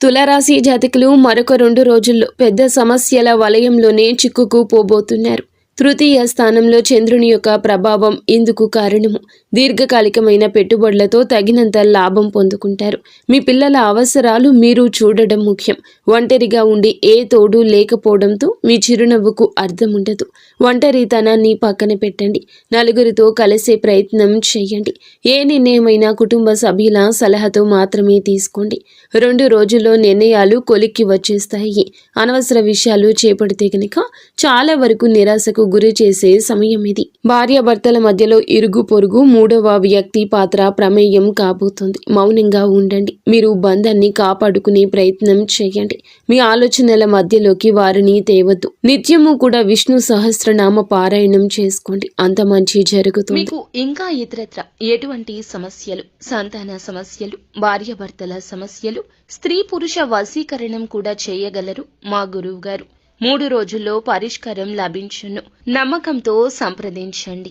తులారాశి జాతకులు మరొక 2 రోజుల్లో పెద్ద సమస్యల వలయంలోనే చిక్కుకుపోబోతున్నారు. తృతీయ స్థానంలో చంద్రుని యొక్క ప్రభావం ఇందుకు కారణము. దీర్ఘకాలికమైన పెట్టుబడులతో తగినంత లాభం పొందుకుంటారు. మీ పిల్లల అవసరాలు మీరు చూడడం ముఖ్యం. ఒంటరిగా ఉండి ఏ తోడు లేకపోవడంతో మీ చిరునవ్వుకు అర్థం ఉండదు. ఒంటరితనాన్ని పక్కన పెట్టండి. నలుగురితో కలిసే ప్రయత్నం చేయండి. ఏ నిర్ణయమైనా కుటుంబ సభ్యుల సలహాతో మాత్రమే తీసుకోండి. 2 రోజుల్లో నిర్ణయాలు కొలిక్కి వచ్చేస్తాయి. అనవసర విషయాలు చేపడితే గనక చాలా వరకు నిరాశకు గురి చేసే సమయం ఇది. భార్యాభర్తల మధ్యలో ఇరుగు పొరుగు మూడవ వ్యక్తి పాత్ర ప్రమేయం కాబోతుంది. మౌనంగా ఉండండి. మీరు బంధాన్ని కాపాడుకునే ప్రయత్నం చేయండి. మీ ఆలోచనల మధ్యలోకి వారిని తేవద్దు. నిత్యము కూడా విష్ణు సహస్రనామ పారాయణం చేసుకోండి. అంత మంచి జరుగుతుంది. మీకు ఇంకా ఇతరత్ర ఎటువంటి సమస్యలు, సంతాన సమస్యలు, భార్యాభర్తల సమస్యలు, స్త్రీ పురుష వశీకరణం కూడా చేయగలరు మా గురువు గారు. 3 రోజుల్లో పరిష్కారం లభించును. నమ్మకంతో సంప్రదించండి.